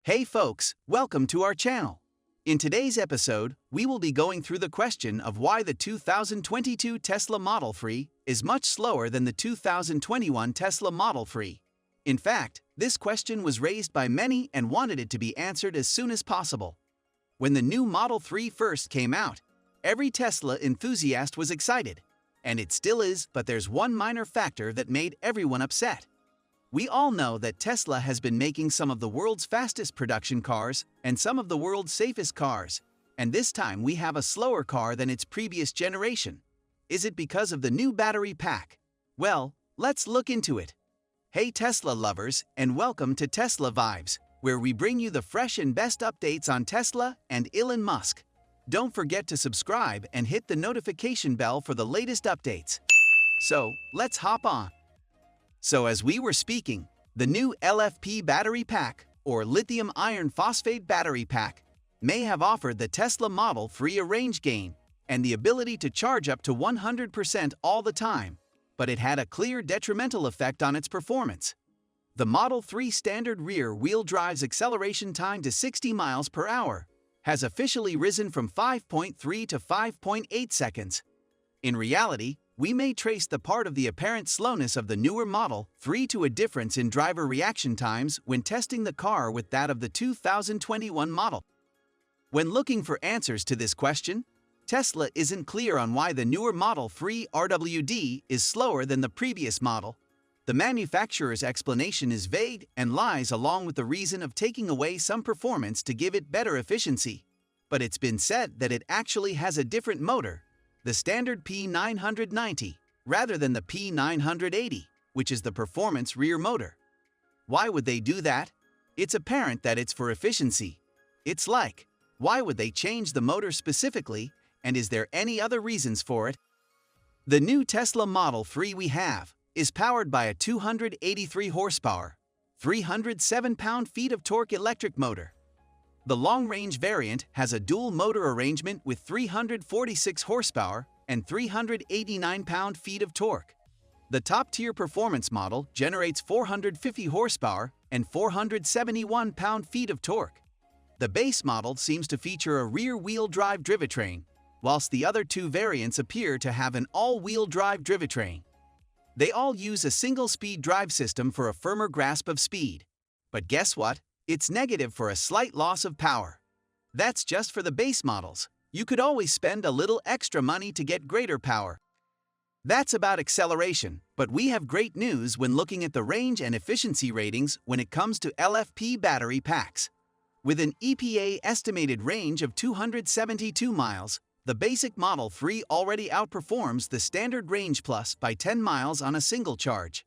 Hey folks, welcome to our channel. In today's episode, we will be going through the question of why the 2022 Tesla Model 3 is much slower than the 2021 Tesla Model 3. In fact, this question was raised by many and wanted it to be answered as soon as possible. When the new Model 3 first came out, every Tesla enthusiast was excited. And it still is, but there's one minor factor that made everyone upset. We all know that Tesla has been making some of the world's fastest production cars and some of the world's safest cars, and this time we have a slower car than its previous generation. Is it because of the new battery pack? Well, let's look into it. Hey Tesla lovers, and welcome to Tesla Vibes, where we bring you the fresh and best updates on Tesla and Elon Musk. Don't forget to subscribe and hit the notification bell for the latest updates. So, let's hop on. So as we were speaking, the new LFP battery pack, or lithium iron phosphate battery pack, may have offered the Tesla Model 3 a range gain and the ability to charge up to 100% all the time, but it had a clear detrimental effect on its performance. The Model 3 standard rear-wheel drive's acceleration time to 60 miles per hour has officially risen from 5.3 to 5.8 seconds. In reality, we may trace the part of the apparent slowness of the newer Model 3 to a difference in driver reaction times when testing the car with that of the 2021 model. When looking for answers to this question, Tesla isn't clear on why the newer Model 3 RWD is slower than the previous model. The manufacturer's explanation is vague and lies along with the reason of taking away some performance to give it better efficiency. But it's been said that it actually has a different motor, the standard P990, rather than the P980, which is the performance rear motor. Why would they do that? It's apparent that it's for efficiency. It's like, why would they change the motor specifically, and is there any other reasons for it? The new Tesla Model 3 we have is powered by a 283 horsepower, 307 pound-feet of torque electric motor. The long-range variant has a dual motor arrangement with 346 horsepower and 389 pound-feet of torque. The top-tier performance model generates 450 horsepower and 471 pound-feet of torque. The base model seems to feature a rear-wheel drive drivetrain, whilst the other two variants appear to have an all-wheel drive drivetrain. They all use a single-speed drive system for a firmer grasp of speed. But guess what? It's negative for a slight loss of power. That's just for the base models. You could always spend a little extra money to get greater power. That's about acceleration, but we have great news when looking at the range and efficiency ratings when it comes to LFP battery packs. With an EPA estimated range of 272 miles, the basic Model 3 already outperforms the standard Range Plus by 10 miles on a single charge.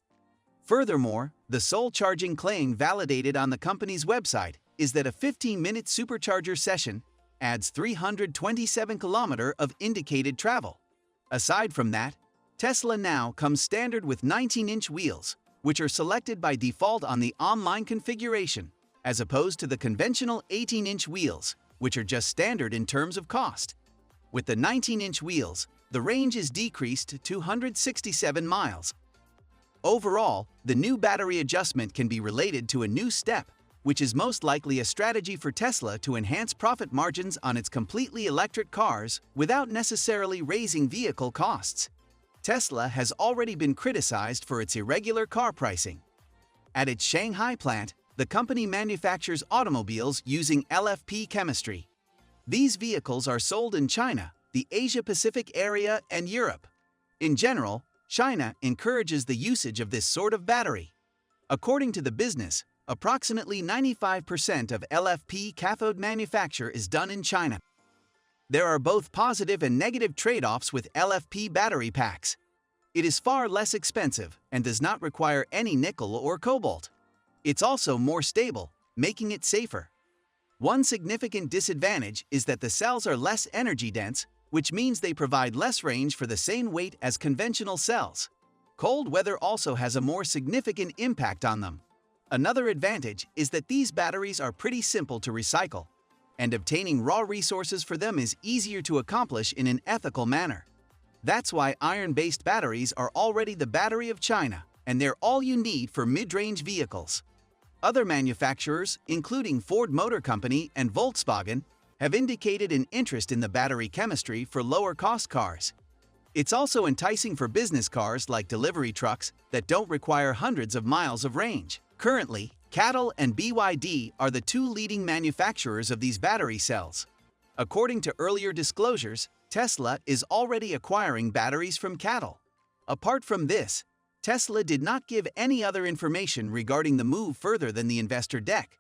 Furthermore, the sole charging claim validated on the company's website is that a 15-minute supercharger session adds 327 km of indicated travel. Aside from that, Tesla now comes standard with 19-inch wheels, which are selected by default on the online configuration, as opposed to the conventional 18-inch wheels, which are just standard in terms of cost. With the 19-inch wheels, the range is decreased to 267 miles. Overall, the new battery adjustment can be related to a new step, which is most likely a strategy for Tesla to enhance profit margins on its completely electric cars without necessarily raising vehicle costs. Tesla has already been criticized for its irregular car pricing. At its Shanghai plant, the company manufactures automobiles using LFP chemistry. These vehicles are sold in China, the Asia-Pacific area, and Europe. In general, China encourages the usage of this sort of battery. According to the business, approximately 95% of LFP cathode manufacture is done in China. There are both positive and negative trade-offs with LFP battery packs. It is far less expensive and does not require any nickel or cobalt. It's also more stable, making it safer. One significant disadvantage is that the cells are less energy-dense, which means they provide less range for the same weight as conventional cells. Cold weather also has a more significant impact on them. Another advantage is that these batteries are pretty simple to recycle, and obtaining raw resources for them is easier to accomplish in an ethical manner. That's why iron-based batteries are already the battery of China, and they're all you need for mid-range vehicles. Other manufacturers, including Ford Motor Company and Volkswagen, have indicated an interest in the battery chemistry for lower-cost cars. It's also enticing for business cars like delivery trucks that don't require hundreds of miles of range. Currently, CATL and BYD are the two leading manufacturers of these battery cells. According to earlier disclosures, Tesla is already acquiring batteries from CATL. Apart from this, Tesla did not give any other information regarding the move further than the investor deck,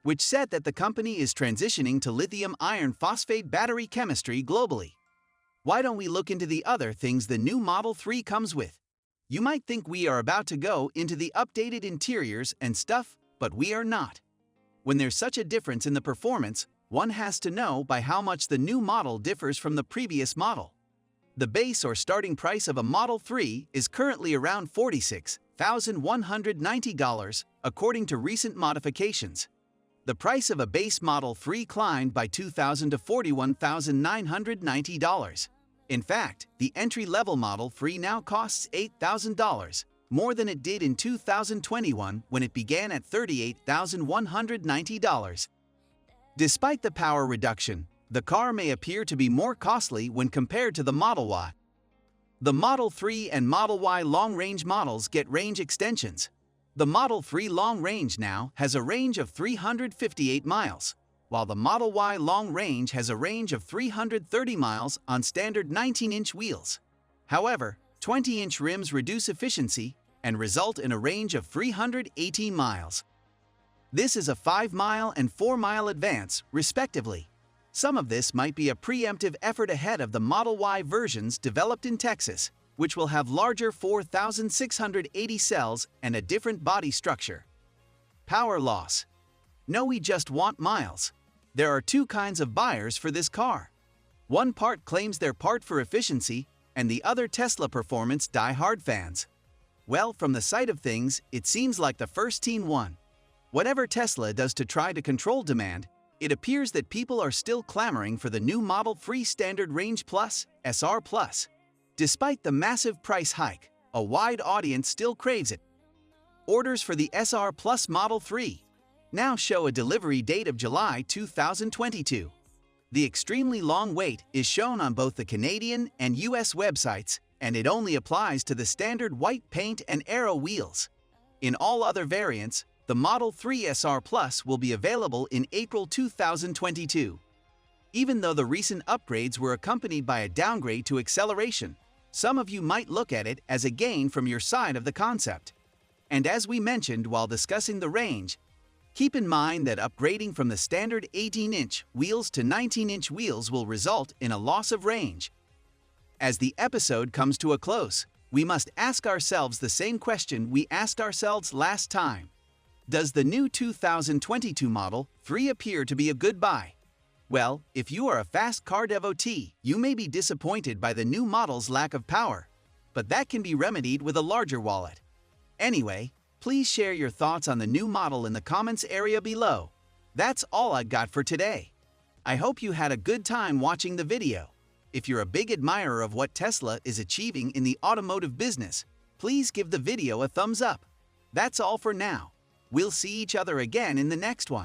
which said that the company is transitioning to lithium iron phosphate battery chemistry globally. Why don't we look into the other things the new Model 3 comes with? You might think we are about to go into the updated interiors and stuff, but we are not. When there's such a difference in the performance, one has to know by how much the new model differs from the previous model. The base or starting price of a Model 3 is currently around $46,190, according to recent modifications. The price of a base Model 3 climbed by $2,000 to $41,990. In fact, the entry-level Model 3 now costs $8,000, more than it did in 2021 when it began at $38,190. Despite the power reduction, the car may appear to be more costly when compared to the Model Y. The Model 3 and Model Y long-range models get range extensions. The Model 3 long range now has a range of 358 miles, while the Model Y long range has a range of 330 miles on standard 19-inch wheels. However, 20-inch rims reduce efficiency and result in a range of 318 miles. This is a 5-mile and 4-mile advance, respectively. Some of this might be a preemptive effort ahead of the Model Y versions developed in Texas, which will have larger 4,680 cells and a different body structure. Power loss. No, we just want miles. There are two kinds of buyers for this car. One part claims their part for efficiency, and the other Tesla performance die-hard fans. Well, from the side of things, it seems like the first team won. Whatever Tesla does to try to control demand, it appears that people are still clamoring for the new Model 3 Standard Range Plus, SR Plus. Despite the massive price hike, a wide audience still craves it. Orders for the SR Plus Model 3 now show a delivery date of July 2022. The extremely long wait is shown on both the Canadian and US websites, and it only applies to the standard white paint and aero wheels. In all other variants, the Model 3 SR Plus will be available in April 2022. Even though the recent upgrades were accompanied by a downgrade to acceleration, some of you might look at it as a gain from your side of the concept. And as we mentioned while discussing the range, keep in mind that upgrading from the standard 18-inch wheels to 19-inch wheels will result in a loss of range. As the episode comes to a close, we must ask ourselves the same question we asked ourselves last time. Does the new 2022 Model 3 appear to be a good buy? Well, if you are a fast car devotee, you may be disappointed by the new model's lack of power, but that can be remedied with a larger wallet. Anyway, please share your thoughts on the new model in the comments area below. That's all I got for today. I hope you had a good time watching the video. If you're a big admirer of what Tesla is achieving in the automotive business, please give the video a thumbs up. That's all for now. We'll see each other again in the next one.